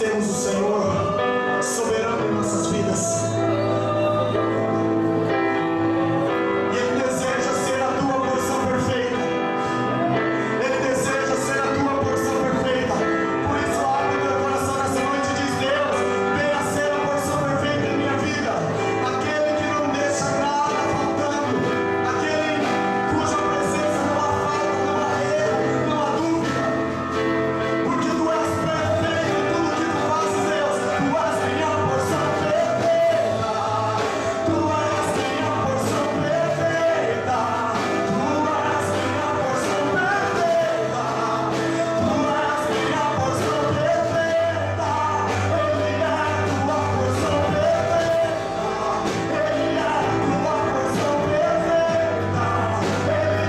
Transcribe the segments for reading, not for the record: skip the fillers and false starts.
reconhecemos o Senhor soberano em nossas vidas. E Ele deseja ser a tua porção perfeita. Ele deseja ser a tua porção perfeita. Por isso abre teu coração nessa noite e diz: Deus, venha ser a porção perfeita em minha vida. Aquele que não deixa nada faltando. Aquele cuja presença não há falta, não há erro, não há dúvida. Porque tu és perfeito em tudo que tu fazes, Deus. Tu és minha porção perfeita. Tu és minha porção perfeita. Tu és minha porção perfeita. Tu és minha porção perfeita. Ele é a tua porção perfeita. Ele é a tua porção perfeita. Ele é a tua porção perfeita. Ele é a tua porção perfeita. Ele é a tua porção perfeita. Ele é a tua porção perfeita. Ele é a tua porção perfeita. Ele é a tua porção perfeita. Ele é a tua porção perfeita. Ele é a tua porção perfeita. Ele é a tua porção perfeita.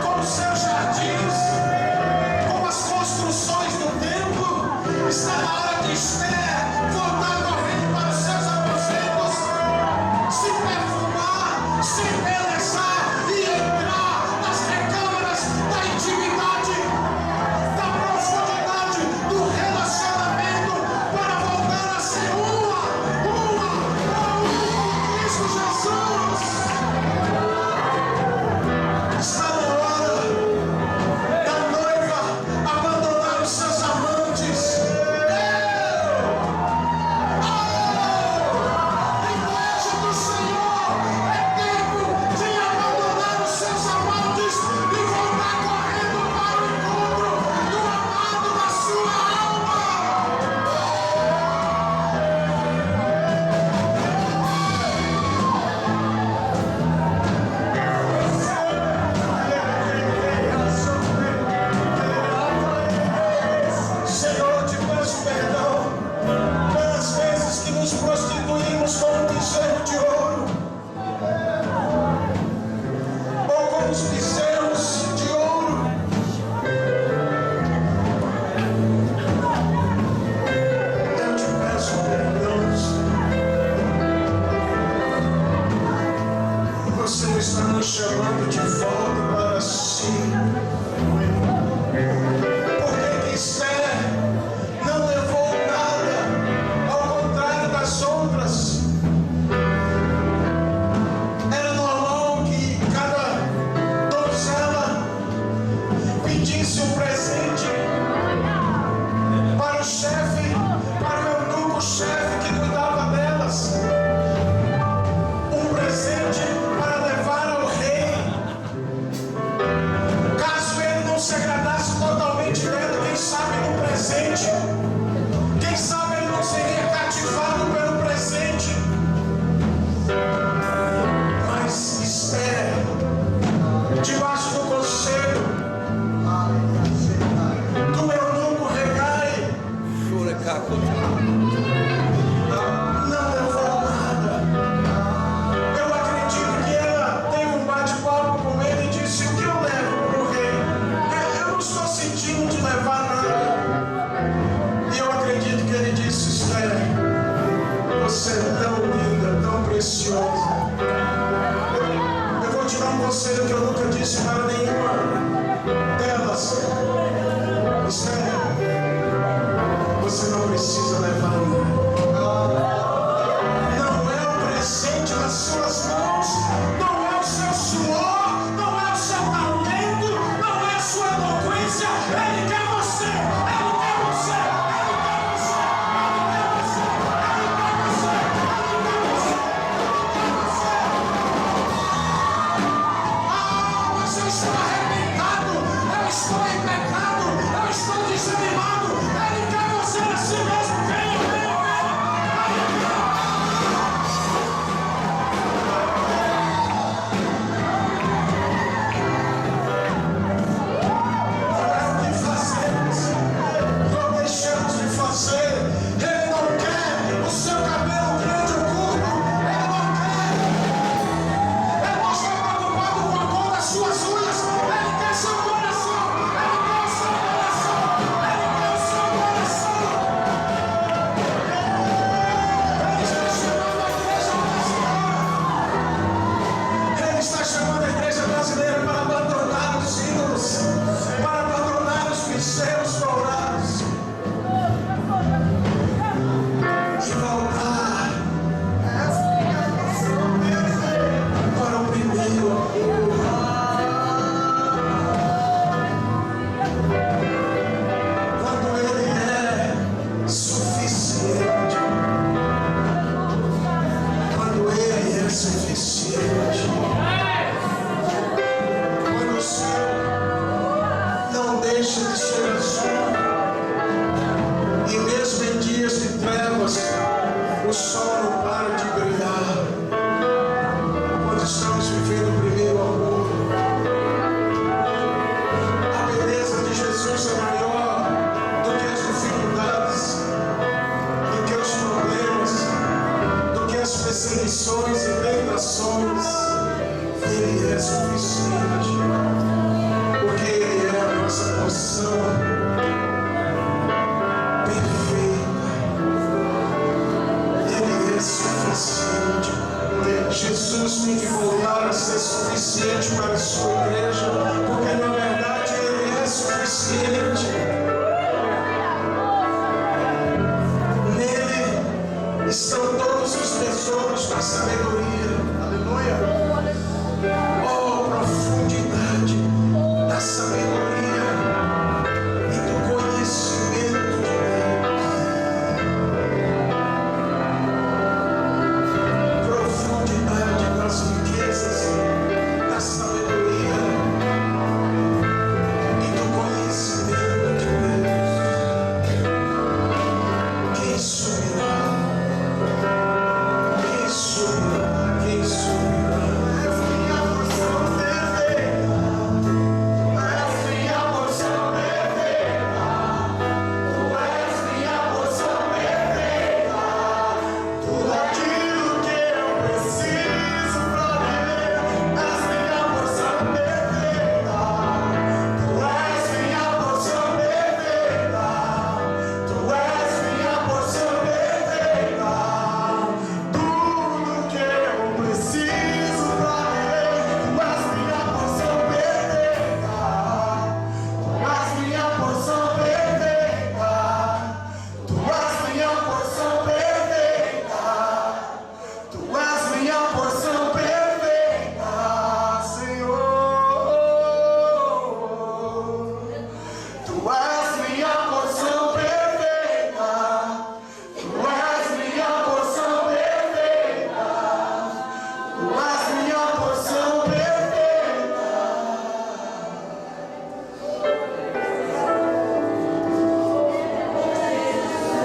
com os seus jardins, com as construções do templo.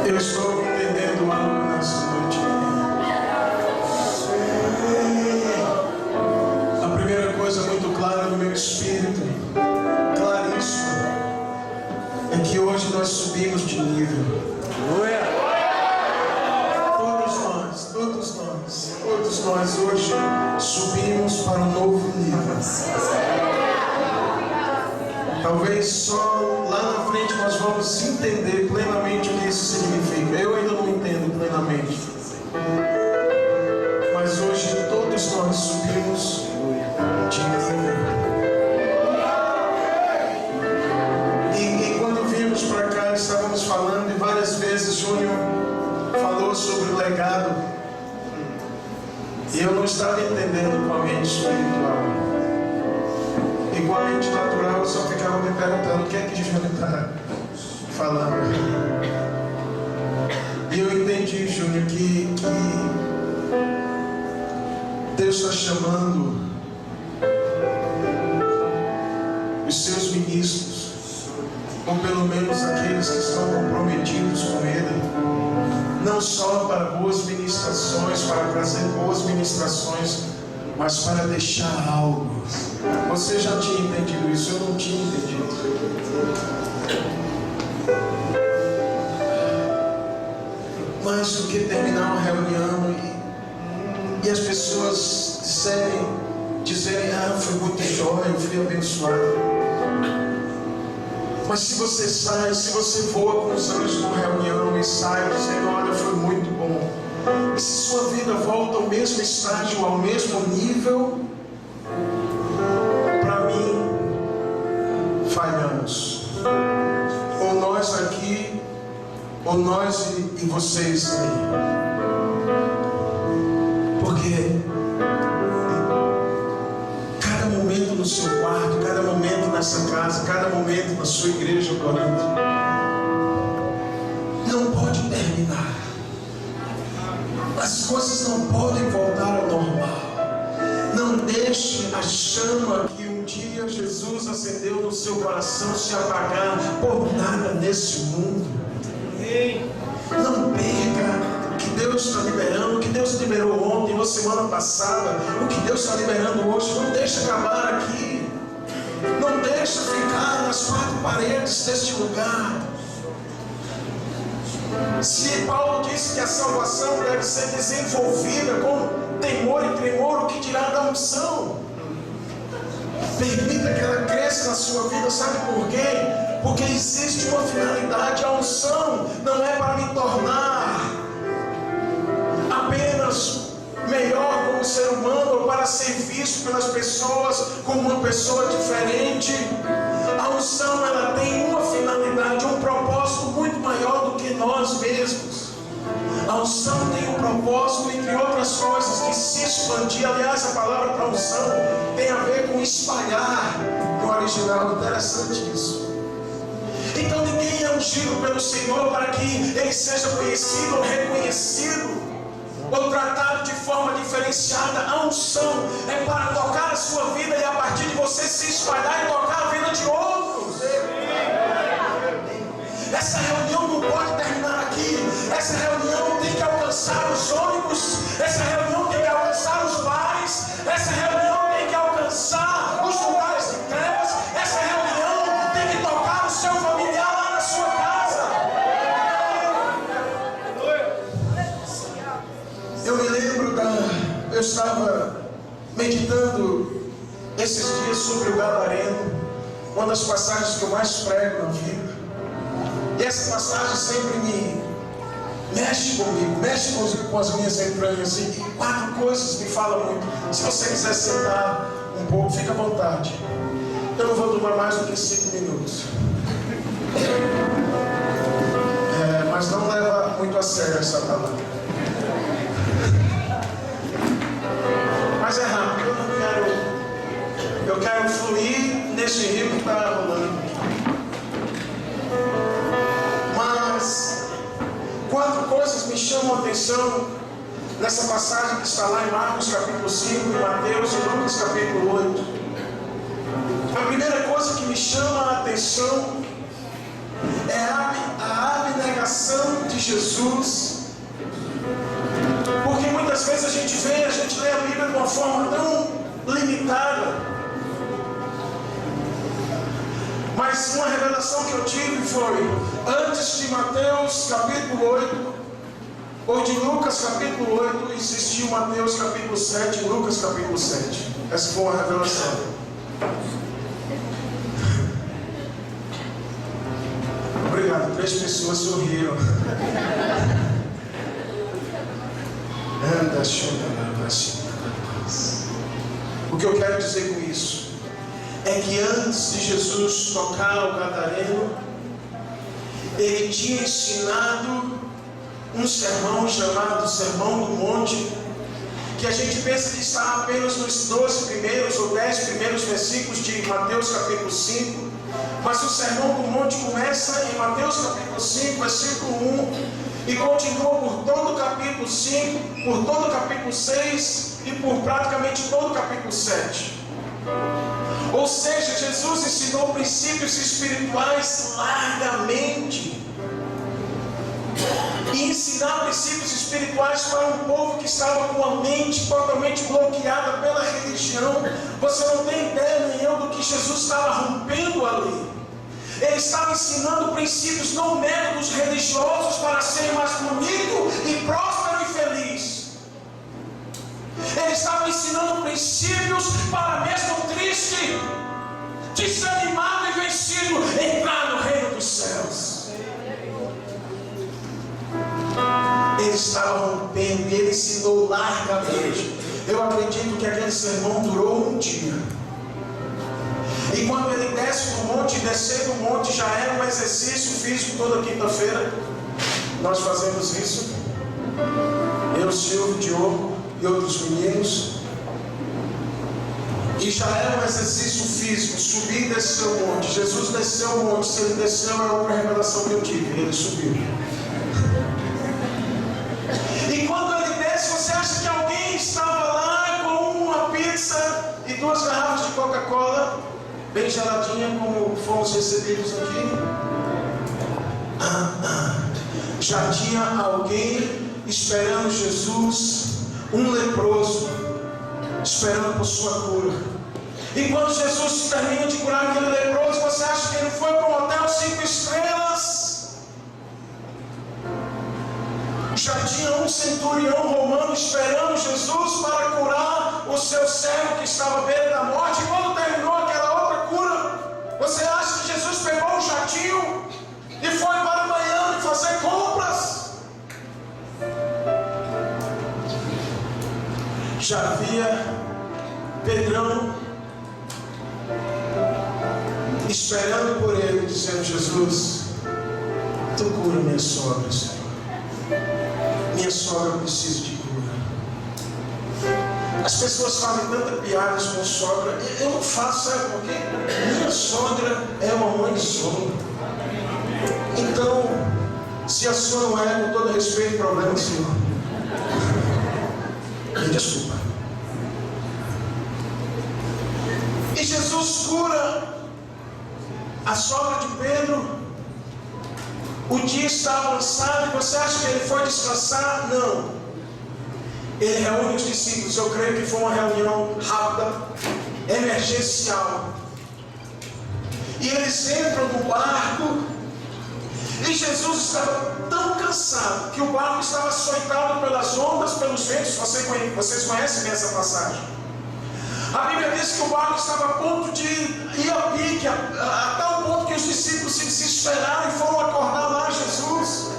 Eu estou entendendo algo nessa noite. A primeira coisa muito clara no meu espírito, claríssima, é que hoje nós subimos de nível. Todos nós hoje subimos para um novo nível. Talvez só lá na frente nós vamos entender plenamente o que isso significa. Eu ainda não entendo plenamente. Mas hoje todos nós subimos de nível. E quando vimos para cá, estávamos falando e várias vezes Júnior falou sobre o legado. E eu não estava entendendo com a mente espiritual. E com a mente natural eu só ficava me perguntando o que é que Júnior está falando. E eu entendi, Júnior, que Deus está chamando os seus ministros, ou pelo menos aqueles que estão comprometidos com Ele, não só para boas ministrações, para trazer boas ministrações, mas para deixar algo. Você já tinha entendido isso? Eu não tinha entendido. Mais do que terminar uma reunião e as pessoas dizerem, foi muito jóia, eu fui abençoado. Mas se você sai, se você voa com os anjos numa reunião e sai dizendo, olha, foi muito bom. E se sua vida volta ao mesmo estágio, ao mesmo nível, para mim, falhamos. Ou nós aqui, ou nós e vocês aí. Porque cada momento no seu quarto, cada momento nessa casa, cada momento na sua igreja orando, não pode terminar. As coisas não podem voltar ao normal. Não deixe a chama que um dia Jesus acendeu no seu coração se apagar por nada nesse mundo. Não perca o que Deus está liberando, o que Deus liberou ontem ou semana passada, o que Deus está liberando hoje. Não deixe acabar aqui. Não deixe ficar nas quatro paredes deste lugar. Se Paulo disse que a salvação deve ser desenvolvida com temor e tremor, o que dirá da unção? Permita que ela cresça na sua vida, sabe por quê? Porque existe uma finalidade. A unção não é para me tornar apenas melhor como ser humano ou para ser visto pelas pessoas como uma pessoa diferente. A unção, ela tem uma finalidade, um propósito muito maior do que nós mesmos. A unção tem um propósito, entre outras coisas, de se expandir. Aliás, a palavra para unção tem a ver com espalhar no original. Interessante isso. Então ninguém é ungido pelo Senhor para que ele seja conhecido ou reconhecido ou tratado de forma diferenciada. A unção é para tocar a sua vida e a partir de você se espalhar e tocar a vida de outros. Essa reunião não pode terminar aqui. Essa reunião tem que alcançar os ônibus. Essa reunião tem que alcançar os bares. Essa reunião tem que alcançar os lugares de trevas. Essa reunião tem que tocar o seu familiar lá na sua casa. Eu me lembro eu estava meditando esses dias sobre o Gadareno, uma das passagens que eu mais prego na vida. E essa passagem sempre me mexe comigo, mexe com as minhas entranhas. E quatro coisas me falam muito. Se você quiser sentar um pouco, fica à vontade. Eu não vou tomar mais do que 5 minutos. Mas não leva muito a sério essa palavra. Mas é rápido, eu quero fluir nesse rio que está rolando. Mas 4 coisas me chamam a atenção nessa passagem que está lá em Marcos capítulo 5, em Mateus e Lucas capítulo 8. A primeira coisa que me chama a atenção é a abnegação de Jesus. Porque muitas vezes a gente lê a Bíblia de uma forma tão limitada. Mas uma revelação que eu tive foi, antes de Mateus capítulo 8, ou de Lucas capítulo 8, existiu Mateus capítulo 7 e Lucas capítulo 7. Essa foi uma revelação. Obrigado, 3 pessoas sorriram. O que eu quero dizer com isso é que antes de Jesus tocar o Gadareno, ele tinha ensinado um sermão chamado Sermão do Monte, que a gente pensa que está apenas nos 12 primeiros ou 10 primeiros versículos de Mateus capítulo 5, mas o Sermão do Monte começa em Mateus capítulo 5, versículo 1, e continua por todo o capítulo 5, por todo o capítulo 6 e por praticamente todo o capítulo 7. Ou seja, Jesus ensinou princípios espirituais largamente. E ensinar princípios espirituais para um povo que estava com a mente totalmente bloqueada pela religião. Você não tem ideia nenhuma do que Jesus estava rompendo ali. Ele estava ensinando princípios, não métodos religiosos para ser mais bonito e próspero e feliz. Ele estava ensinando princípios para mesmo triste, desanimado e vencido, entrar no reino dos céus. Ele estava rompendo e ele ensinou largamente. Eu acredito que aquele sermão durou um dia. E quando ele desce do monte, descer do monte já era um exercício físico toda quinta-feira. Nós fazemos isso. Eu, Silvio, Diogo e outros meninos. E já era um exercício físico, subir e descer o monte. Jesus desceu o monte. Se ele desceu, é outra revelação que eu tive. Ele subiu. E quando ele desce, você acha que alguém estava lá com uma pizza e 2 garrafas de Coca-Cola, bem geladinha, como fomos recebidos aqui? Já tinha alguém esperando Jesus, um leproso, esperando por sua cura. E quando Jesus termina de curar aquele leproso, você acha que ele foi para um hotel 5 estrelas? Já tinha um centurião romano esperando Jesus para curar o seu servo que estava à beira da morte. E quando terminou aquela outra cura, você acha que Jesus pegou um jatinho e foi para Miami fazer compras? Já havia Pedrão esperando por ele, dizendo: Jesus, tu cura minha sogra, Senhor. Minha sogra precisa de cura. As pessoas fazem tanta piadas com sogra. Eu não faço, sabe por quê? Minha sogra é uma mãe de sogra. Então, se a sua não é, com todo respeito, problema seu. Me desculpa. E Jesus cura a sogra de Pedro. O dia está avançado e você acha que ele foi descansar? Não. Ele reúne os discípulos. Eu creio que foi uma reunião rápida, emergencial. E eles entram no barco. E Jesus estava tão cansado que o barco estava açoitado pelas ondas, pelos ventos. Vocês conhecem bem essa passagem. A Bíblia diz que o barco estava a ponto de ir a pique, a tal ponto que os discípulos se desesperaram e foram acordar lá Jesus.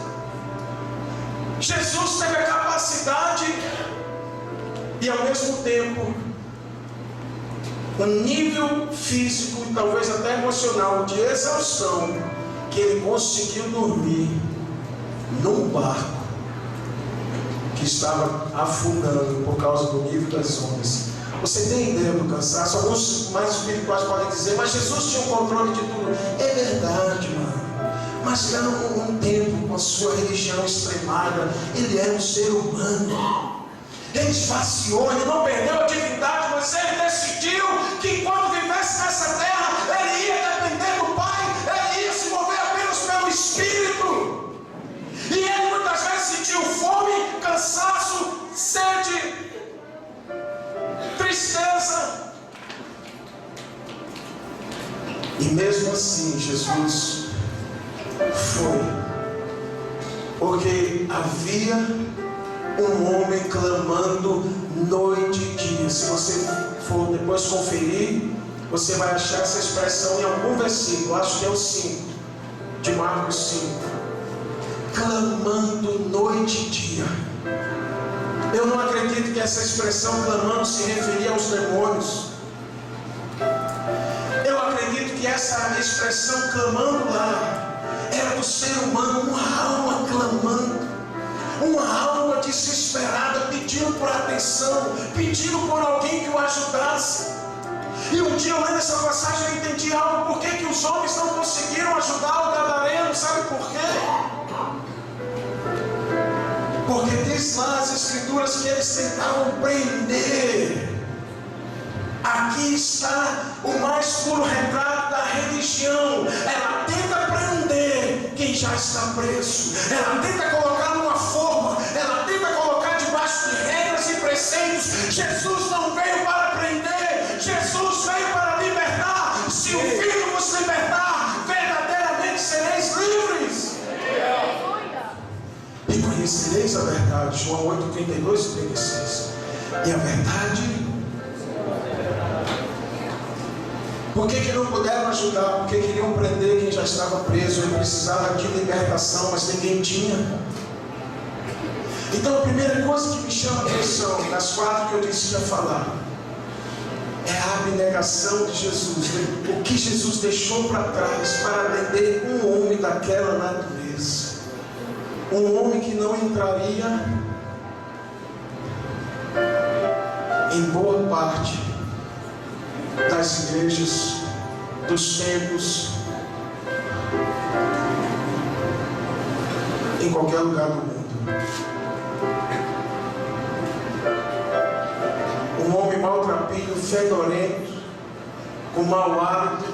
Jesus teve a capacidade e ao mesmo tempo um nível físico e talvez até emocional de exaustão, que ele conseguiu dormir num barco que estava afundando por causa do nível das ondas. Você tem ideia do cansaço? Alguns mais espirituais podem dizer: mas Jesus tinha o controle de tudo. É verdade, mano. Mas era um tempo com a sua religião extremada. Ele era um ser humano. Ele esvaziou, ele não perdeu a divindade, mas ele decidiu que enquanto vivesse nessa terra, ele ia depender do Pai, ele ia se mover apenas pelo Espírito. E ele muitas mesmo assim Jesus foi, porque havia um homem clamando noite e dia. Se você for depois conferir, você vai achar essa expressão em algum versículo, acho que é o 5 de Marcos 5, clamando noite e dia. Eu não acredito que essa expressão clamando se referia aos demônios. Eu acredito que essa expressão clamando lá era do ser humano, uma alma clamando, uma alma desesperada, pedindo por atenção, pedindo por alguém que o ajudasse. E um dia, lendo essa passagem, eu entendi algo. Por que os homens não conseguiram ajudar o gadareno? Sabe por quê? Porque diz lá as escrituras que eles tentavam prender. Aqui está o mais puro retrato da religião. Ela tenta prender quem já está preso. Ela tenta colocar numa forma. Ela tenta colocar debaixo de regras e preceitos. Jesus não veio para prender. Jesus veio para libertar. Se o Filho vos libertar, verdadeiramente sereis livres. E conhecereis a verdade. João 8, 32 e 36. E a verdade... Por que não puderam ajudar? Porque queriam prender quem já estava preso. Ele precisava de libertação, mas ninguém tinha. Então a primeira coisa que me chama a atenção, das 4 que eu disse que ia falar, é a abnegação de Jesus. O que Jesus deixou para trás para atender um homem daquela natureza. Um homem que não entraria em boa parte das igrejas, dos templos, em qualquer lugar do mundo. Um homem maltrapilho, fedorento, com mau hálito,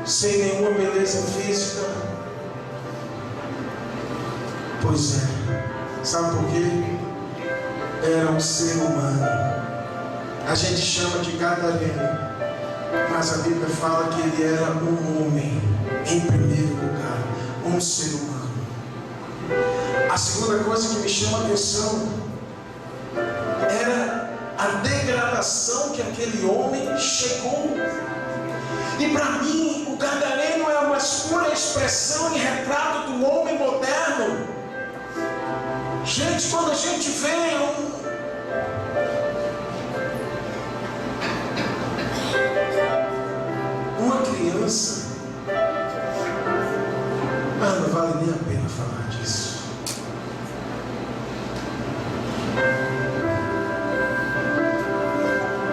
sem nenhuma beleza física. Pois é, sabe por quê? Era um ser humano. A gente chama de gadareno, mas a Bíblia fala que ele era um homem, em primeiro lugar, um ser humano. A segunda coisa que me chama a atenção era a degradação que aquele homem chegou. E para mim, o gadareno é uma pura expressão e retrato do homem moderno. Gente, quando a gente vê uma criança, não vale nem a pena falar disso.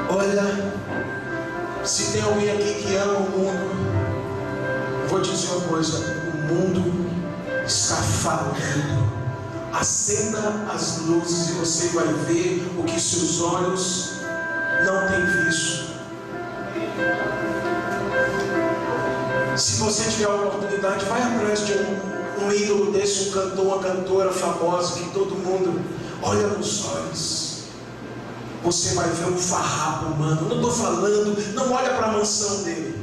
Olha, se tem alguém aqui que ama o mundo, vou dizer uma coisa: o mundo está falando. Acenda as luzes e você vai ver o que seus olhos não têm visto. Se você tiver a oportunidade, vai atrás de um ídolo desse, um cantor, uma cantora famosa que todo mundo olha nos olhos. Você vai ver um farrapo humano. Não estou falando, não olha para a mansão dele.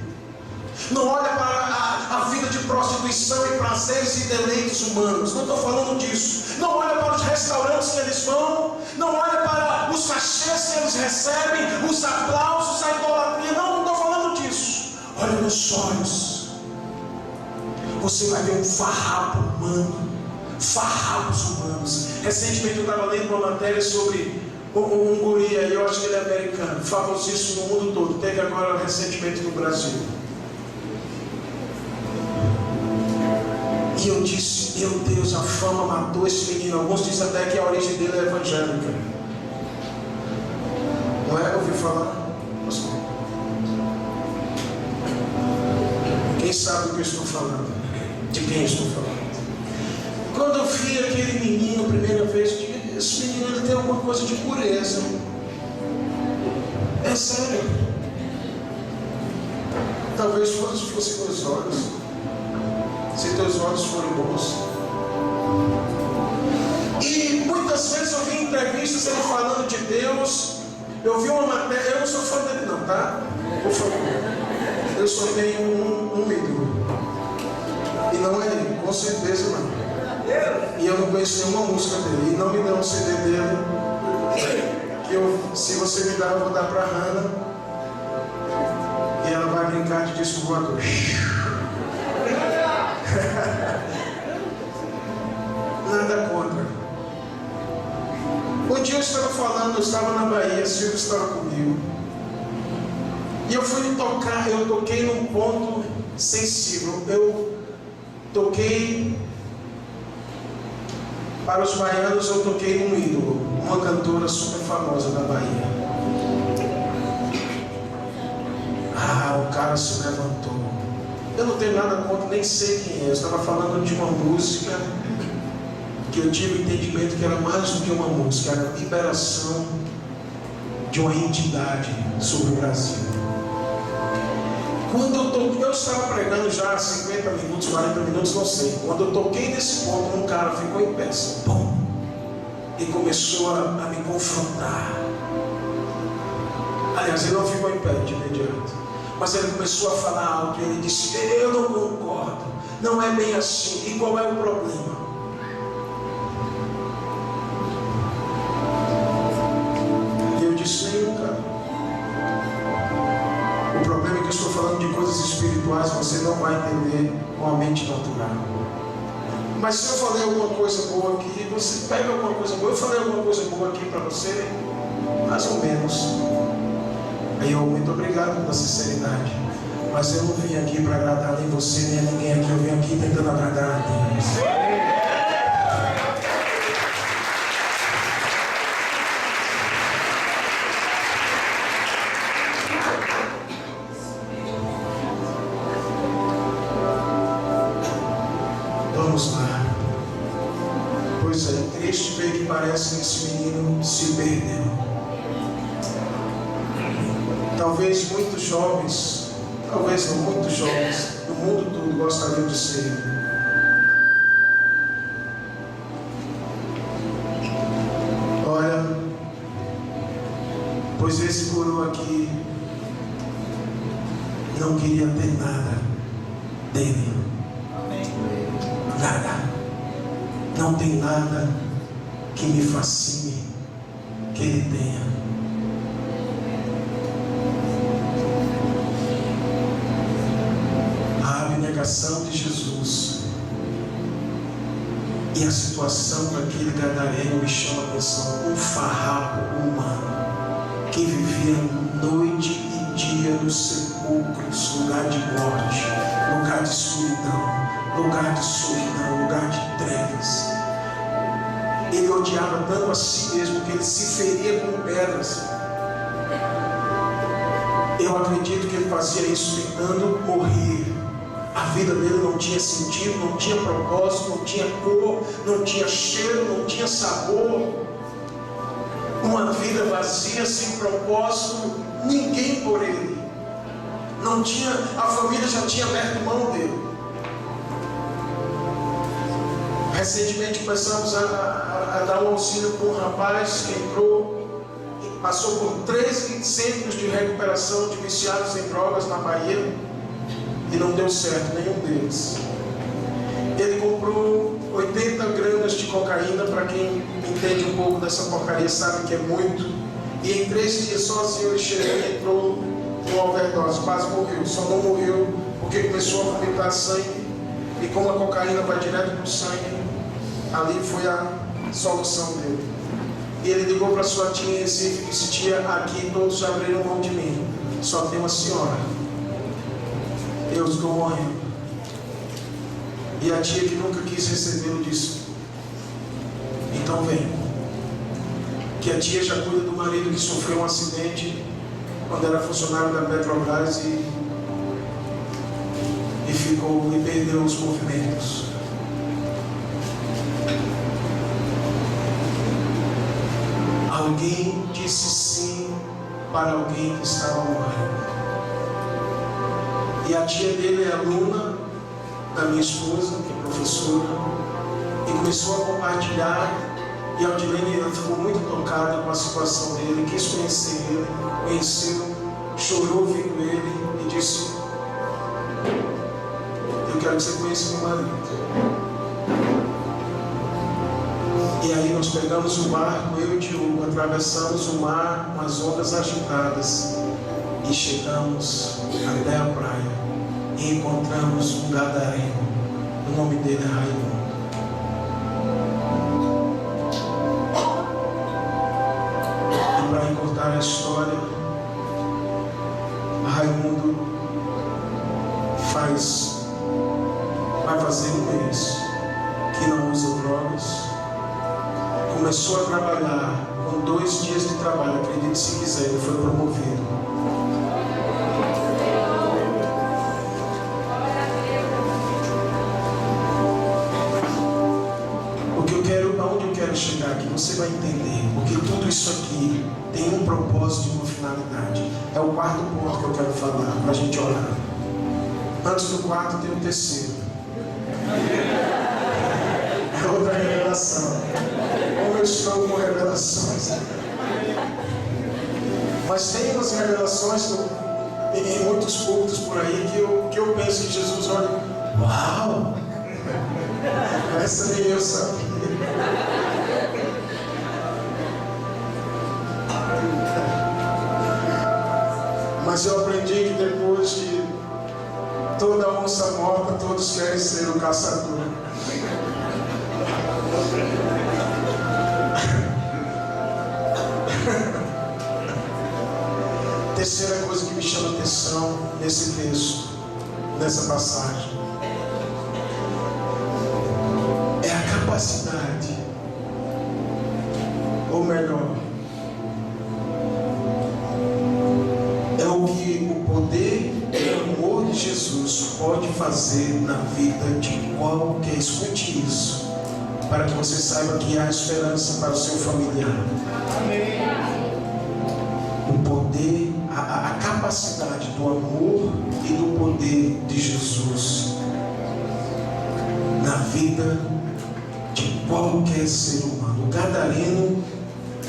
Não olha para a vida de prostituição e prazeres e deleites humanos. Não estou falando disso. Não olha para os restaurantes que eles vão. Não olha para os cachês que eles recebem, os aplausos, a idolatria. Não estou falando disso. Olha nos olhos. Você vai ver um farrapo humano. Farrapos humanos. Recentemente eu estava lendo uma matéria sobre um guri aí, eu acho que ele é americano, famosíssimo no mundo todo. Teve agora recentemente no Brasil. E eu disse, meu Deus, a fama matou esse menino. Alguns dizem até que a origem dele é evangélica. Não é? Ouviu falar? Quem sabe o que eu estou falando? De quem eu estou falando? Quando eu vi aquele menino a primeira vez, eu disse, esse menino ele tem alguma coisa de pureza. É sério. Talvez fosse meus olhos. Se teus olhos forem bons. E muitas vezes eu vi entrevistas ele falando de Deus. Eu vi uma matéria, eu não sou fã dele não, tá? Por favor. Eu só tenho um ídolo. E não é ele, com certeza não. E eu não conheço nenhuma música dele. E não me dá um CD dele. Se você me dar, eu vou dar para Hannah. E ela vai brincar de disco voador. Nada contra. Um dia eu estava falando, eu estava na Bahia, Silvio estava comigo. E eu fui tocar, eu toquei num ponto sensível. Eu toquei, para os baianos, eu toquei num ídolo, uma cantora super famosa da Bahia. O cara se levantou. Eu não tenho nada contra, nem sei quem é. Eu estava falando de uma música que eu tive o entendimento que era mais do que uma música, era a liberação de uma entidade sobre o Brasil. Quando eu estava pregando já 50 minutos, 40 minutos, não sei. Quando eu toquei nesse ponto, um cara ficou em pé, pum, e começou a me confrontar. Aliás, ele não ficou em pé de imediato, mas ele começou a falar alto e ele disse: eu não concordo, não é bem assim. E qual é o problema? E eu disse: nenhum, cara. O problema é que eu estou falando de coisas espirituais, você não vai entender com a mente natural. Mas se eu falei alguma coisa boa aqui, você pega alguma coisa boa. Eu falei alguma coisa boa aqui para você, mais ou menos. Aí eu, muito obrigado pela sinceridade. Mas eu não vim aqui para agradar nem você, nem a ninguém aqui. Eu vim aqui tentando agradar a Deus. Vamos lá. Pois é, triste ver que parece que esse menino se perdeu. Talvez muitos jovens, talvez não muitos jovens, no mundo todo gostariam de ser ele. Olha, pois esse coroa aqui não queria ter nada dele. Nada. Não tem nada que me fascine que ele tenha. A abnegação de Jesus e a situação daquele gadareno me chama a atenção. Um farrapo humano que vivia noite e dia nos sepulcros, lugar de morte, lugar de escuridão, lugar de solidão, lugar de trevas. Ele odiava tanto a si mesmo que ele se feria com pedras. Eu acredito que ele fazia isso tentando morrer. A vida dele não tinha sentido, não tinha propósito, não tinha cor, não tinha cheiro, não tinha sabor. Uma vida vazia, sem propósito, ninguém por ele. Não tinha, a família já tinha aberto mão dele. Recentemente começamos a dar um auxílio para um rapaz que entrou, passou por 13 centros de recuperação de viciados em drogas na Bahia e não deu certo nenhum deles. Ele comprou 80 gramas de cocaína, para quem entende um pouco dessa porcaria sabe que é muito, e em 3 dias sozinho ele chegou e entrou numa overdose, quase morreu. Só não morreu porque começou a vomitar sangue, e como a cocaína vai direto para o sangue, ali foi a solução dele. E ele ligou para sua tia em Recife e disse: tia, aqui todos já abriram mão de mim, só tem uma senhora. Eu estou morrendo. E a tia, que nunca quis recebê-lo, disse: então vem. Que a tia já cuida do marido que sofreu um acidente quando era funcionário da Petrobras e perdeu os movimentos. Alguém disse sim para alguém que estava morrendo. E a tia dele é aluna da minha esposa, que é professora, e começou a compartilhar. E a Aldilene ficou muito tocada com a situação dele, quis conhecer ele, conheceu, chorou ouvindo ele e disse: quero que você conheça meu marido. E aí nós pegamos o barco, eu e o Diogo, atravessamos o mar com as ondas agitadas e chegamos até a praia e encontramos um gadareno. O nome dele é Raimundo. E para encurtar a história, Raimundo vai fazer um mês que não usa drogas. Começou a trabalhar, com 2 dias de trabalho, acredite se quiser, ele foi promovido. Aonde eu quero chegar aqui, você vai entender, porque tudo isso aqui tem um propósito e uma finalidade. É o 4º ponto que eu quero falar, para a gente orar. Antes do 4º tem o 3º. É outra revelação. Como eu estou com revelações. Mas tem umas revelações em muitos cultos por aí que eu penso que Jesus olha, uau! Essa nem eu sabia. Mas eu aprendi que depois de toda onça morta, todos querem ser o caçador. Terceira coisa que me chama a atenção nesse texto, nessa passagem, é a capacidade, ou melhor, é o que o poder e o amor de Jesus pode fazer na vida de qualquer. Escute isso, para que você saiba que há esperança para o seu familiar. Amém. O poder, a capacidade do amor e do poder de Jesus na vida de qualquer ser humano. O gadareno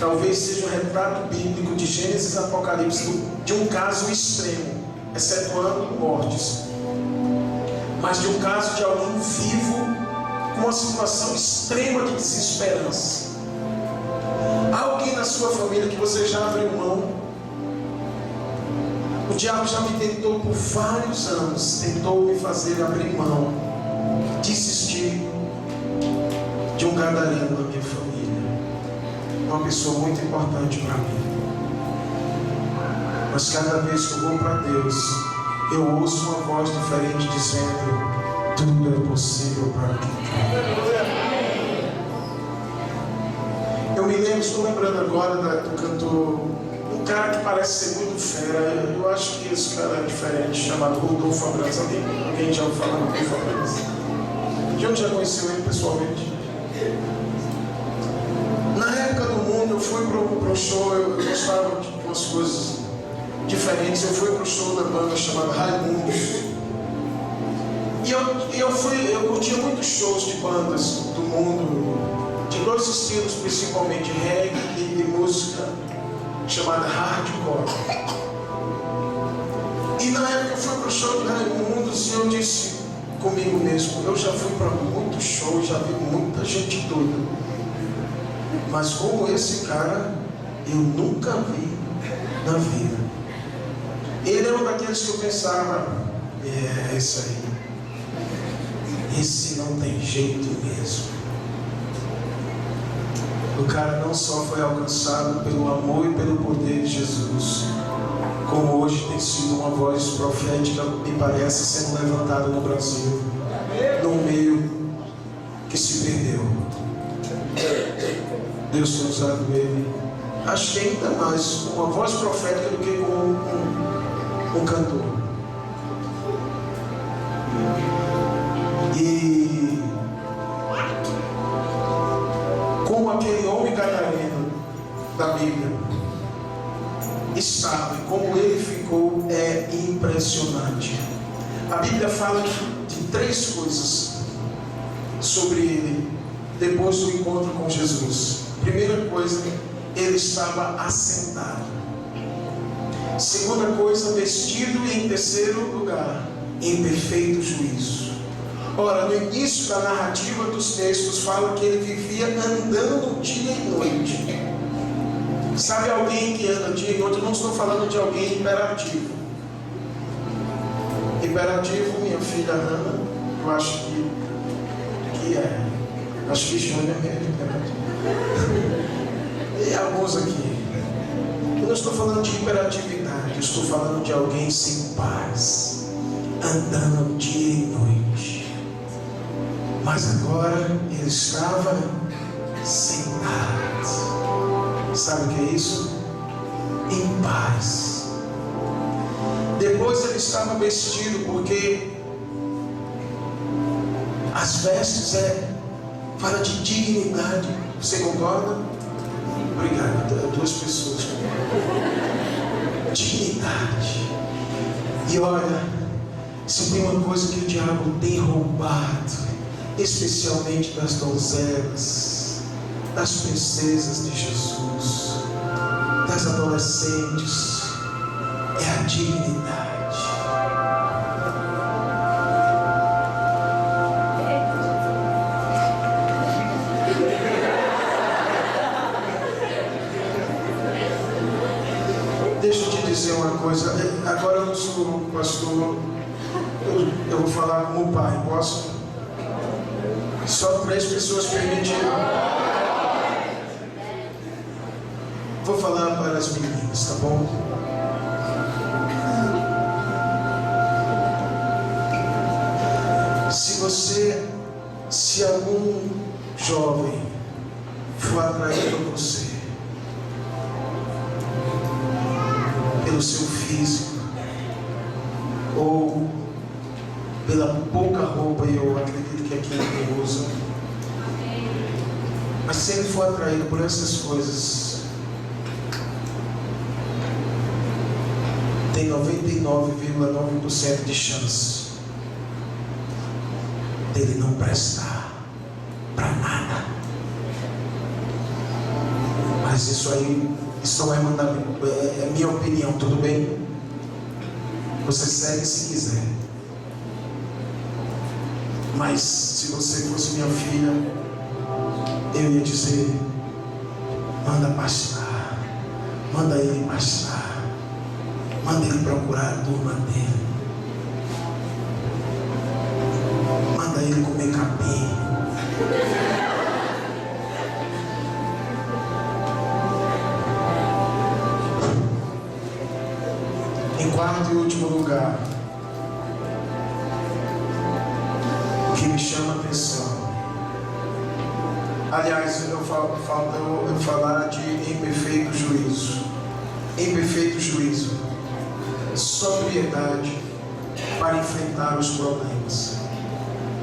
talvez seja um retrato bíblico de Gênesis e Apocalipse de um caso extremo, excetuando mortes, mas de um caso de alguém vivo com uma situação extrema de desesperança. Há alguém na sua família que você já abriu mão? O diabo já me tentou por vários anos, tentou me fazer abrir mão, desistir de um gadareno da minha família, uma pessoa muito importante para mim. Mas cada vez que eu vou para Deus, eu ouço uma voz diferente dizendo: tudo é possível para quem. Eu me lembro, estou lembrando agora do cantor, um cara que parece ser muito fera. Eu acho que esse cara é diferente, chamado Rodolfo Abrantes. Alguém já ouviu falar do Rodolfo Abrantes? John já conheceu ele pessoalmente? Na época do mundo, eu fui para um show, eu gostava de umas coisas diferentes. Eu fui para o show da banda chamada Raimundos. E eu curtia muitos shows de bandas do mundo, de 2 estilos, principalmente reggae e música chamada hardcore. E na época eu fui para o show de Raimundos e eu disse comigo mesmo: eu já fui para muitos shows, já vi muita gente doida, mas como esse cara eu nunca vi na vida. Ele era um daqueles que eu pensava: é isso aí, esse não tem jeito mesmo. O cara não só foi alcançado pelo amor e pelo poder de Jesus, como hoje tem sido uma voz profética, me parece, sendo levantada no Brasil, num meio que se perdeu. Deus tem usado ele, acho que ainda mais uma voz profética do que um cantor. E como aquele homem gadareno da Bíblia estava e como ele ficou é impressionante. A Bíblia fala de 3 coisas sobre ele depois do encontro com Jesus. Primeira coisa, ele estava assentado. Segunda coisa, vestido. E em terceiro lugar, em perfeito juízo. Ora, no início da narrativa dos textos fala que ele vivia andando dia e noite. Sabe alguém que anda dia e noite? Eu não estou falando de alguém hiperativo. Hiperativo, minha filha Ana, eu acho que é. Acho que Júnior é hiperativo. E alguns aqui. Eu não estou falando de hiperatividade, eu estou falando de alguém sem paz, andando dia e noite. Mas agora ele estava sentado. Sabe o que é isso? Em paz. Depois ele estava vestido, porque as vestes fala de dignidade. Você concorda? Obrigado. 2 pessoas. Dignidade. E olha, se tem uma coisa que o diabo tem roubado, especialmente das donzelas, das princesas de Jesus, das adolescentes, é a dignidade. Deixa eu te dizer uma coisa. Agora eu não sou pastor, eu vou falar como pai, posso? Só 3 pessoas permitiram. Vou falar para as meninas, tá bom? Se algum jovem for atraído a você pelo seu físico ou pela pouca roupa, eu acredito que aqui ninguém usa, mas se ele for atraído por essas coisas, tem 99,9% de chance dele não prestar para nada. Mas isso não é mandamento, é minha opinião, tudo bem? Você segue se quiser. Mas se você fosse minha filha, eu ia dizer: manda pastar, manda ele pastar, manda ele procurar a turma dele, manda ele comer capim. Em quarto e último lugar, o que me chama a atenção, aliás, eu falar de imperfeito juízo. Imperfeito juízo, sobriedade para enfrentar os problemas.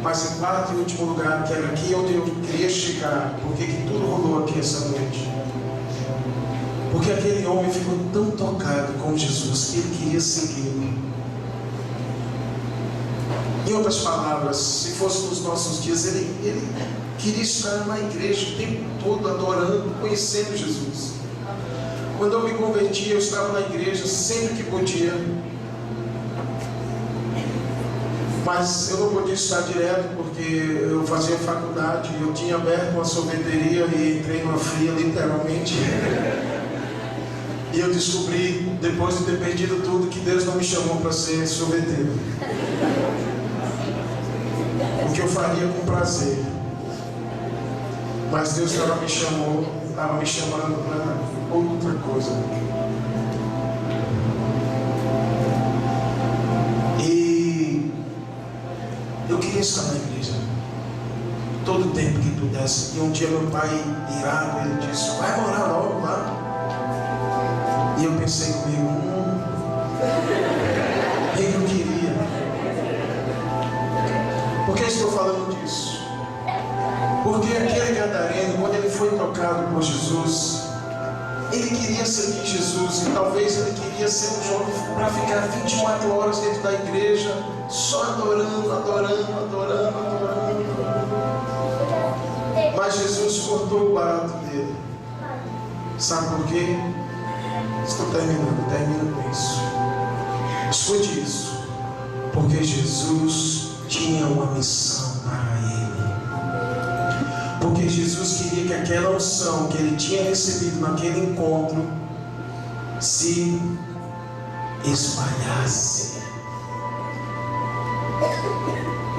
Mas em quarto e último lugar, que era aqui onde eu queria chegar, porque que tudo rolou aqui essa noite. Porque aquele homem ficou tão tocado com Jesus que ele queria segui-lo. Em outras palavras, se fosse nos nossos dias, ele queria estar na igreja o tempo todo, adorando, conhecendo Jesus. Quando eu me converti, eu estava na igreja sempre que podia. Mas eu não podia estar direto, porque eu fazia faculdade, eu tinha aberto uma sorveteria e entrei numa fria, literalmente. E eu descobri, depois de ter perdido tudo, que Deus não me chamou para ser sorveteiro. O que eu faria com prazer. Mas Deus estava me chamando para outra coisa. E eu queria estar na igreja todo o tempo que pudesse. E um dia meu pai, irado, ele disse: vai morar logo lá. E eu pensei comigo: o que eu queria? Por que estou falando disso? Porque aquele gadareno, quando ele foi tocado por Jesus, ele queria seguir Jesus. E talvez ele queria ser um jovem para ficar 24 horas dentro da igreja, só adorando. Mas Jesus cortou o barato dele. Sabe por quê? Estou termino com isso. Escute isso. Porque Jesus tinha uma missão. Porque Jesus queria que aquela unção que ele tinha recebido naquele encontro se espalhasse.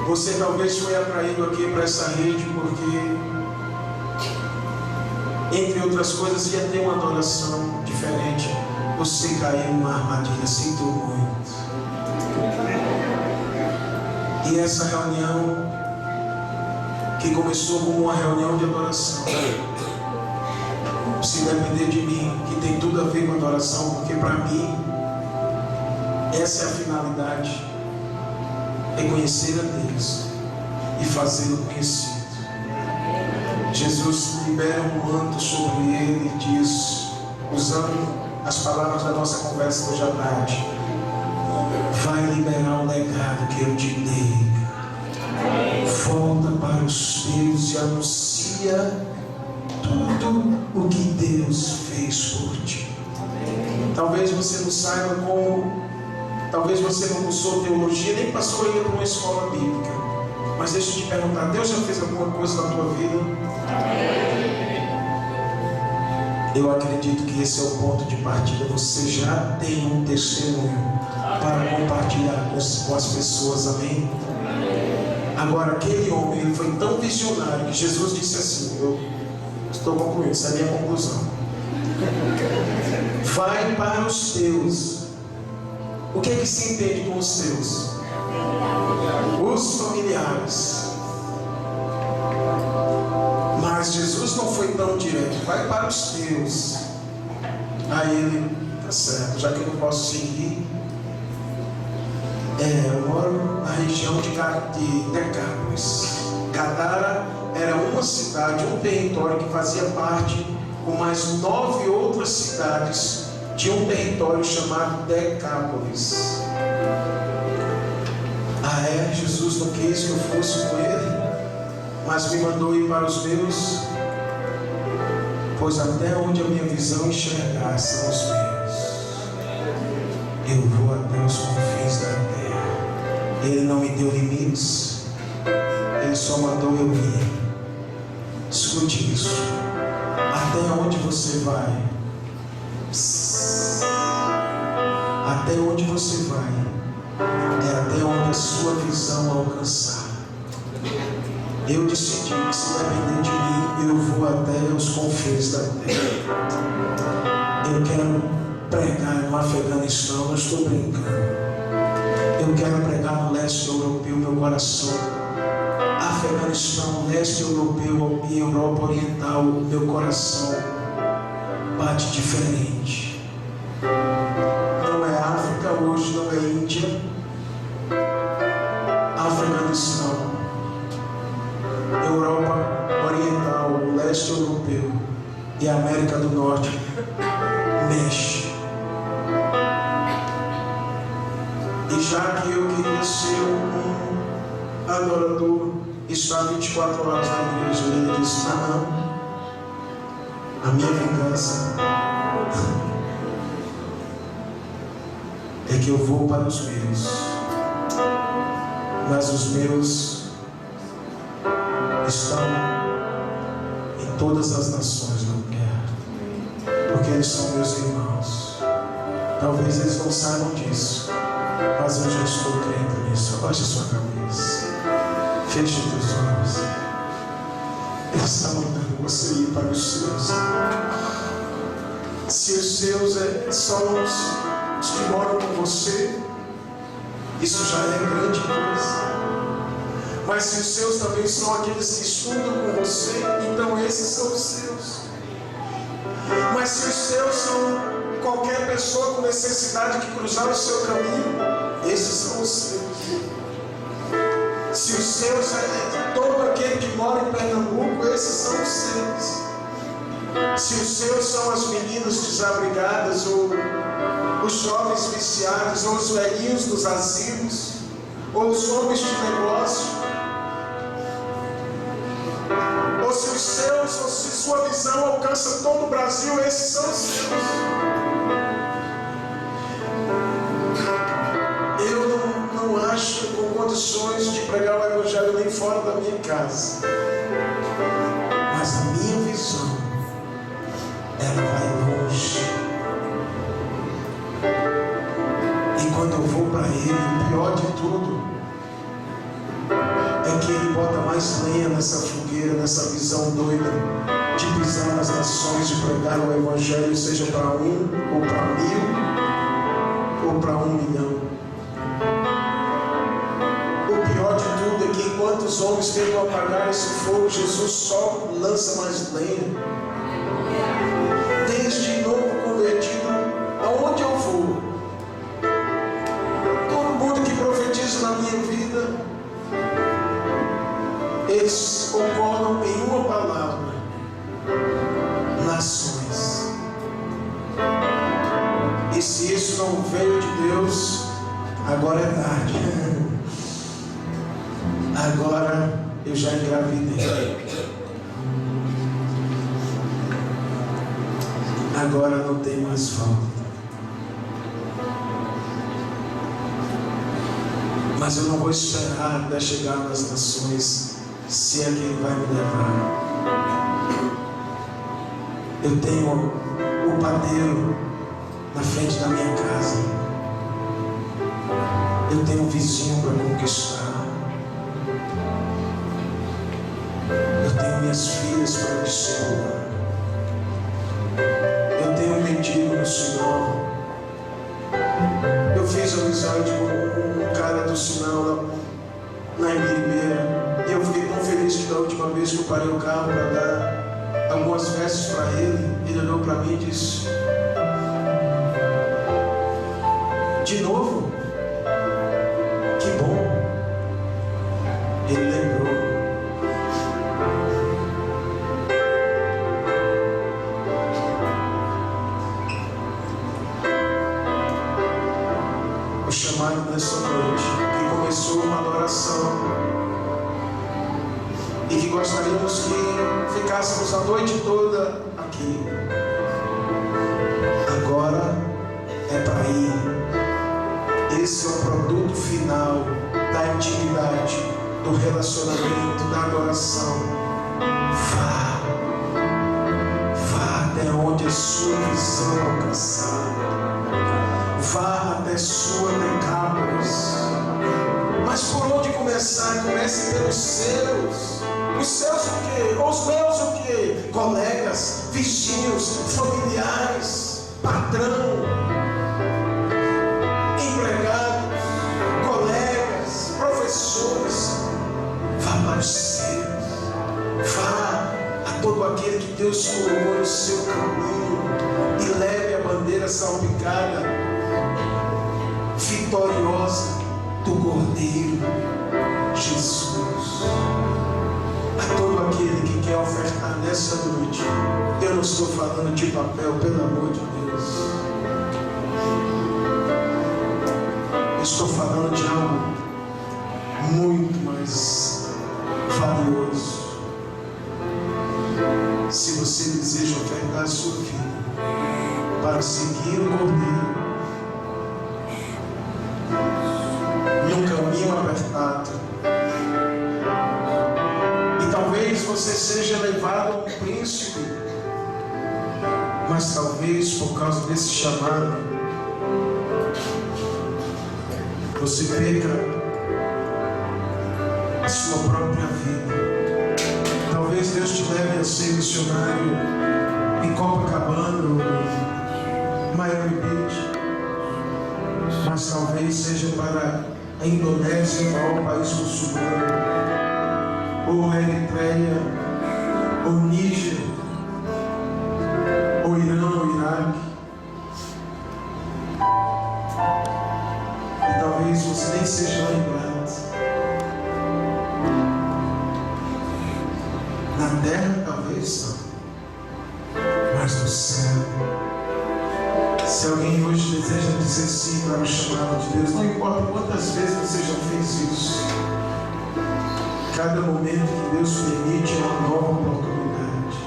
Você talvez foi atraído aqui para essa rede porque, entre outras coisas, ia ter uma adoração diferente. Você caiu numa armadilha, sinto muito. E essa reunião, que começou como uma reunião de adoração, se depender de mim, que tem tudo a ver com adoração, porque para mim, essa é a finalidade, é conhecer a Deus e fazê-lo conhecido. Jesus libera um manto sobre ele e diz, usando as palavras da nossa conversa hoje à tarde, vai liberar o legado que eu te dei. Volta para os teus e anuncia tudo o que Deus fez por ti. Talvez você não saiba como, talvez você não cursou teologia, nem passou ainda por uma escola bíblica. Mas deixa eu te perguntar, Deus já fez alguma coisa na tua vida? Eu acredito que esse é o ponto de partida. Você já tem um testemunho para compartilhar com as pessoas, amém? Agora, aquele homem, ele foi tão visionário que Jesus disse assim, eu estou concluindo, essa é a minha conclusão. Vai para os teus. O que é que se entende com os teus? Os familiares. Mas Jesus não foi tão direto, vai para os teus. Aí ele, tá certo, já que eu não posso seguir, eu moro na região de Decápolis. Gadara era uma cidade, um território que fazia parte, com mais 9 outras cidades, de um território chamado Decápolis. Jesus não quis que eu fosse com ele, mas me mandou ir para os meus, pois até onde a minha visão enxergar são os meus. Eu vou até os confins da terra. Ele não me deu limites, ele só mandou eu ir. Escute isso. Até onde você vai? Até onde você vai é até onde a sua visão alcançar. Eu decidi que, se depender de mim, eu vou até os confins da terra. Eu quero pregar no Afeganistão, não estou brincando. Eu quero pregar no leste europeu, meu coração. Afeganistão, leste europeu e Europa Oriental, meu coração bate diferente. Não é África hoje, não é Índia. Afeganistão, Europa Oriental, leste europeu e América do Norte mexe. E já que eu queria ser um adorador, estar 24 horas na igreja, ele disse, não, a minha vingança é que eu vou para os meus, mas os meus estão em todas as nações da terra, porque eles são meus irmãos. Talvez eles não saibam disso, mas eu já estou crendo nisso. Abaixe a sua cabeça, feche os teus olhos. Ele está mandando você ir para os seus. Se os seus são os que moram com você, isso já é grande coisa. Mas se os seus também são aqueles que estudam com você, então esses são os seus. Mas se os seus são qualquer pessoa com necessidade que cruzar o seu caminho, esses são os seus. Se os seus é todo aquele que mora em Pernambuco, esses são os seus. Se os seus são as meninas desabrigadas, ou os jovens viciados, ou os velhinhos dos asilos, ou os homens de negócio, ou se os seus, ou se sua visão alcança todo o Brasil, esses são os seus. Eu não acho com condições de pregar o evangelho nem fora da minha casa. mais lenha nessa fogueira, nessa visão doida de pisar nas nações, de pregar o Evangelho, seja para 1, ou para 1000, ou para 1 milhão. O pior de tudo é que enquanto os homens tentam apagar esse fogo, Jesus só lança mais lenha. Desde novo convertido, aonde eu vou, todo mundo que profetiza na minha vida, eles concordam em uma palavra: nações. E se isso não veio de Deus, agora é tarde. Agora eu já engravidei. Agora não tem mais volta. Mas eu não vou esperar até chegar nas nações, se é que Ele vai me levar. Eu tenho o padeiro na frente da minha casa. Eu tenho um vizinho para conquistar. Eu tenho minhas filhas para discipular. Eu tenho um mendigo no sinal. Eu fiz amizade com um cara do sinal lá em Ribeira. E eu fiquei tão feliz que da última vez que eu parei o carro para dar algumas vestes para ele olhou para mim e disse: de novo? Que bom. Ele lembrou. O chamado nessa noite, que começou uma adoração, e que gostaríamos que ficássemos a noite toda aqui. Agora é para ir. Esse é o produto final da intimidade, do relacionamento, da adoração. Vá até onde a sua visão é alcançada. Vá até sua Decápolis. Mas por onde começar? Comece pelos seus. Os seus o quê? Os meus o quê? Colegas, vizinhos, familiares, patrão, empregados, colegas, professores. Vá para os seus. Vá a todo aquele que Deus colocou no seu caminho e leve a bandeira salpicada, vitoriosa do Cordeiro Jesus. A todo aquele que quer ofertar nessa noite, eu não estou falando de papel, pelo amor de Deus. Eu estou falando de algo muito mais valioso. Se você deseja ofertar a sua vida para seguir o Cordeiro num caminho apertado, e talvez você seja levado a um príncipe, mas talvez por causa desse chamado você perca a sua própria vida. Talvez Deus te leve a ser missionário em Copacabana ou Miami Beach, mas talvez seja para a Indonésia, o maior país muçulmano, ou Eritreia, ou Níger, ou Irã, ou Iraque. E talvez você nem seja lembrado. Na terra talvez não, mas no céu. Se alguém hoje deseja dizer sim para o chamado de Deus, não importa quantas vezes você já fez isso, cada momento que Deus permite é uma nova oportunidade.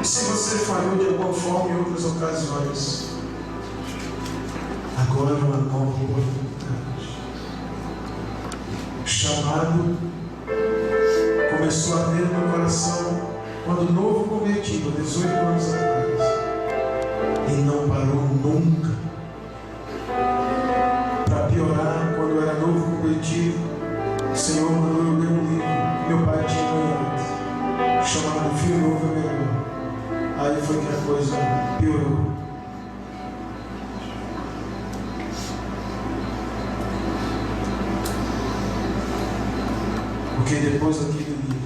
E se você falhou de alguma forma em outras ocasiões, agora é uma nova oportunidade. O chamado começou a ter no meu coração quando novo convertido, 18 anos atrás, e não parou nunca. Para piorar, quando eu era novo convertido, o Senhor mandou eu ler um livro. Meu chamado filho novo é melhor. Aí foi que a coisa piorou. Porque depois daquele livro,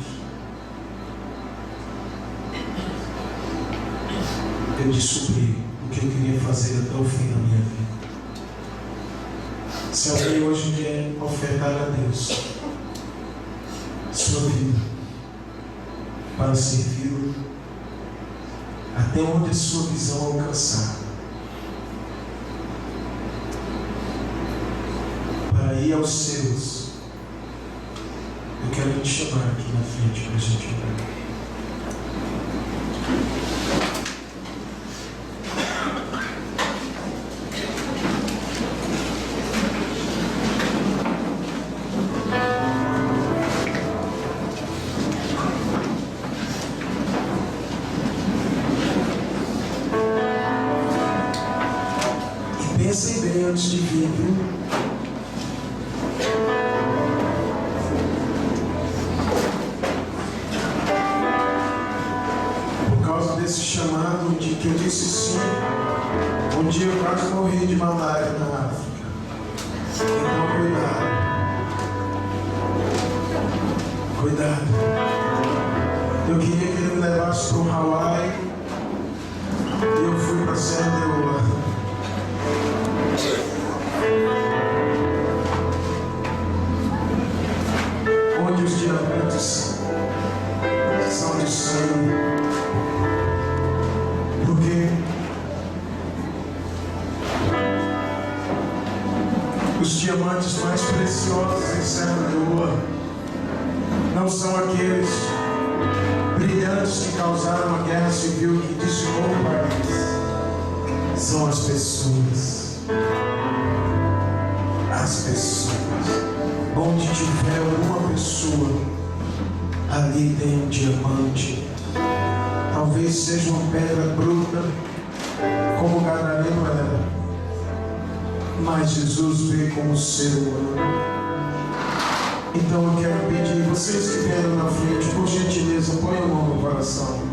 eu descobri o que eu queria fazer até o fim da minha vida. Se alguém hoje quer ofertar a Deus sua vida para servi-lo até onde a sua visão alcançar, para ir aos seus, eu quero te chamar aqui na frente para a gente orar. Pensem bem antes de vir, viu? Por causa desse chamado de que eu disse sim, um dia eu quase morri de malária na África. Então cuidado. Eu queria que ele me levasse para o Hawaii e eu fui para Serra Leoa. Onde os diamantes são de sangue, porque os diamantes mais preciosos em Serra Leoa não são aqueles brilhantes que causaram a guerra civil que dizimou o país, são as pessoas. As pessoas. Onde tiver uma pessoa, ali tem um diamante. Talvez seja uma pedra bruta, como o gadareno era, mas Jesus veio como ser humano. Então eu quero pedir, vocês que vieram na frente, por gentileza, ponham a mão no coração.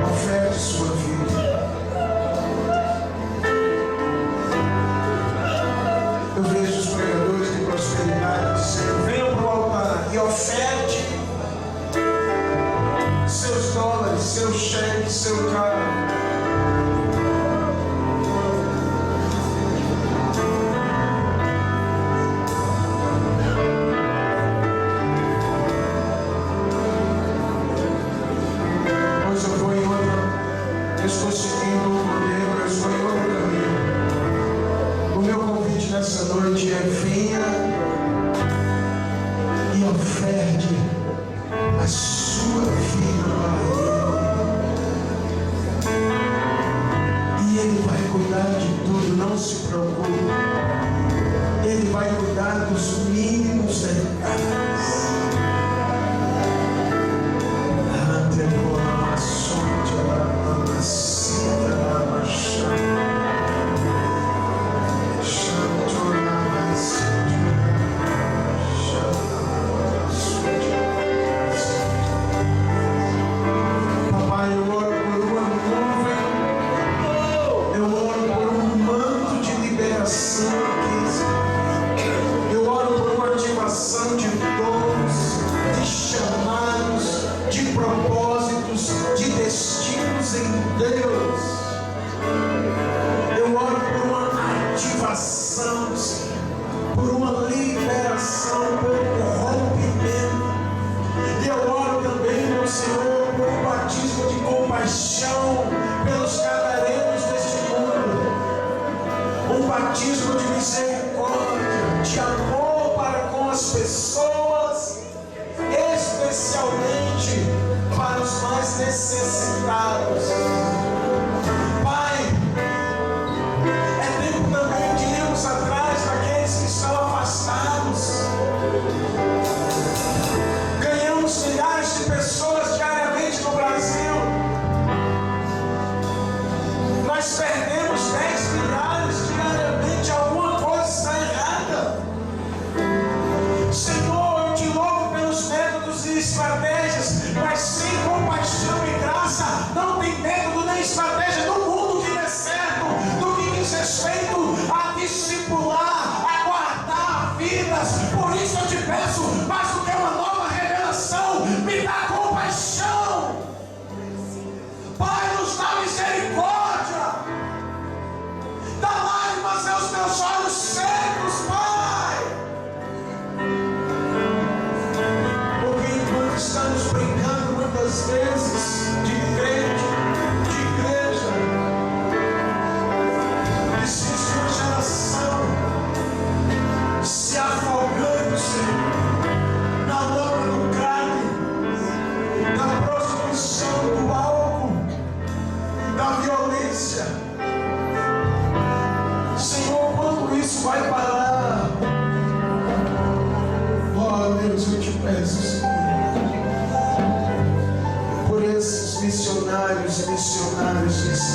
Oferte sua vida. Eu vejo os pregadores de prosperidade dizendo: venham para o altar e oferte seus dólares, seu cheque, seu carro. Eu estou seguindo o modelo, eu estou em outro caminho. O meu convite nessa noite é: venha e oferte a sua vida para Ele. E Ele vai cuidar de tudo, não se preocupe. Ele vai cuidar dos mínimos detalhes. Papai, eu oro por uma nuvem, eu oro por um manto de liberação aqui, eu oro por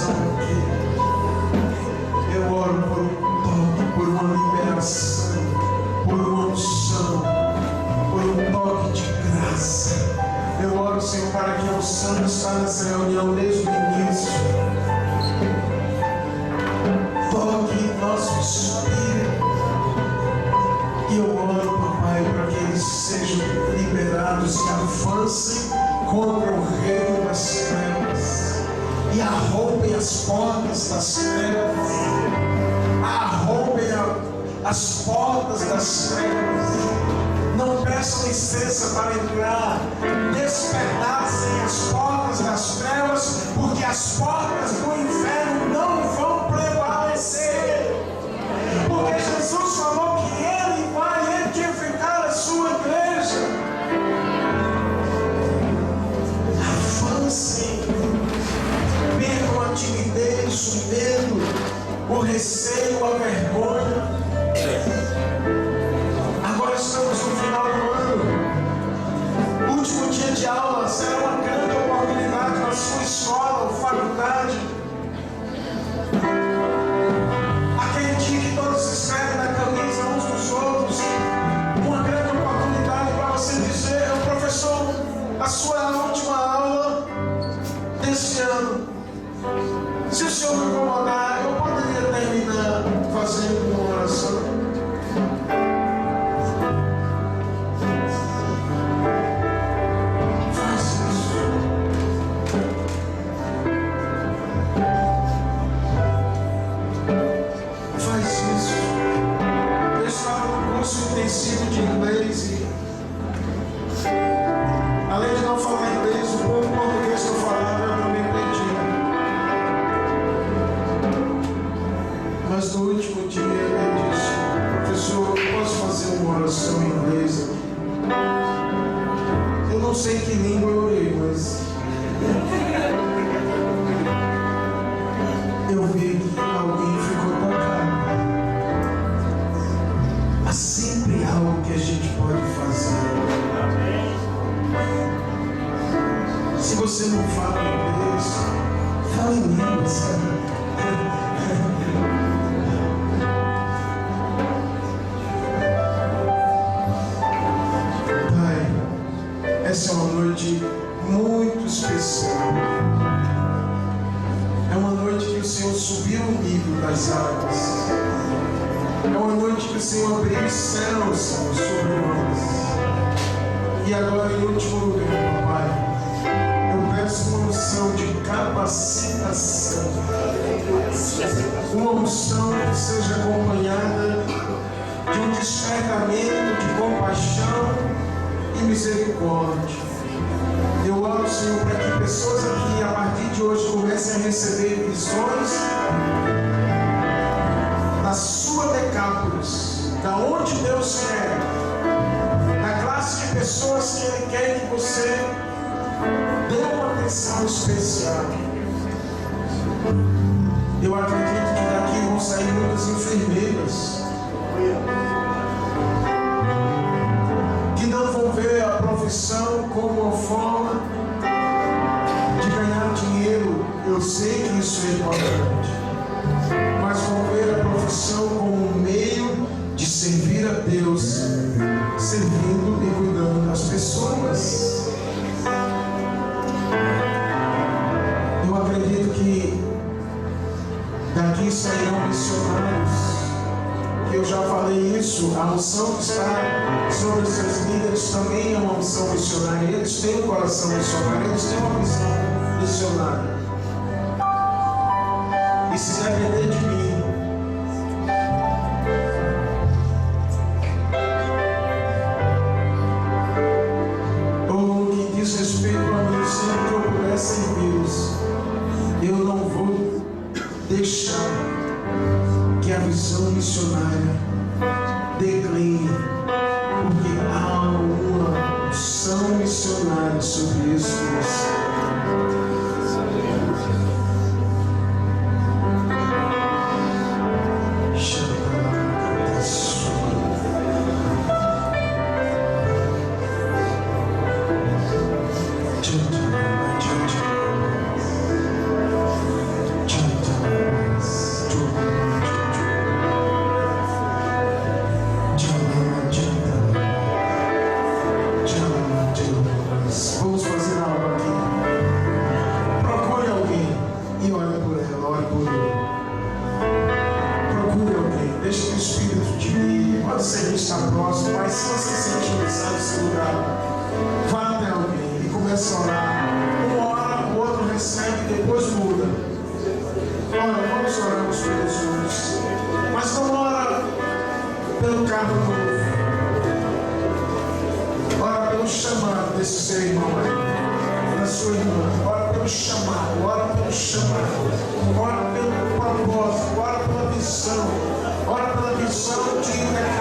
unção aqui. Eu oro por um toque, por uma liberação, por uma unção, por um toque de graça. Eu oro, Senhor, para que a unção está nessa reunião desde o início. Toque nosso espírito. E eu oro, papai, para que eles sejam liberados e avancem contra o reino das trevas. E arrombem as portas das trevas. Arrombem as portas das trevas. Não peçam licença para entrar. Despedacem as portas das trevas, porque as portas do inferno não vão prevalecer. Porque Jesus falou que Ele vai edificar a sua igreja. Avancem. Percam a timidez, o medo, o receio, a vergonha. Agora estamos no final do ano. Último dia de aula será uma grande oportunidade na sua escola ou faculdade. Aquele dia que todos se escrevem na camisa uns dos outros. Uma grande oportunidade para você dizer: professor, a sua última aula desse ano. Se o senhor me incomodar, eu poderia terminar fazendo uma oração. Faz isso. Faz isso. Eu estava no curso intensivo de inglês e, além de não falar inglês, o pouco português que eu falava eu também entendia. Mas no último dia ele disse: professor, eu posso fazer uma oração em inglês aqui? Eu não sei que língua eu orei, mas eu vi que alguém ficou tocado. Há sempre algo que a gente pode fazer. Se você não fala inglês, fala em línguas, Pai, essa é uma noite muito especial. É uma noite que o Senhor subiu o nível das águas. É uma noite que o Senhor abriu os céus, Senhor, sobre nós. E agora, em último lugar, Pai, eu peço uma unção de capacitação. Uma unção que seja acompanhada de um despertamento de compaixão e misericórdia. Eu oro, Senhor, para que pessoas aqui, a partir de hoje, comecem a receber visões da sua Decápolis, da onde Deus quer, da classe de pessoas que Ele quer que você dê uma atenção especial. Eu acredito que daqui vão sair muitas enfermeiras que não vão ver a profissão como uma forma de ganhar dinheiro. Eu sei que isso é importante, mas vão ver a profissão como um meio de servir a Deus, servindo e cuidando das pessoas. Eu acredito que daqui sairão missionários. Eu já falei isso, a unção que está sobre os seus líderes também é uma unção missionária. Eles têm um coração missionário, eles têm uma visão missionária. E se depender de mim, ou no que diz respeito a mim, sempre que eu puder servi-los, eu não vou deixar que a visão missionária decline, porque há uma unção missionária sobre isso. o serviço está próximo, mas se você sentir precisar desse lugar, vá até alguém e comece a orar. Um ora, o outro recebe, depois muda. Olha, vamos orar uns pelos outros. Mas não ora pelo carro novo. Ora pelo chamado desse seu irmão, da sua irmã. Ora pelo chamado, ora pelo chamado. Ora pelo propósito, ora pela visão. Ora pela visão de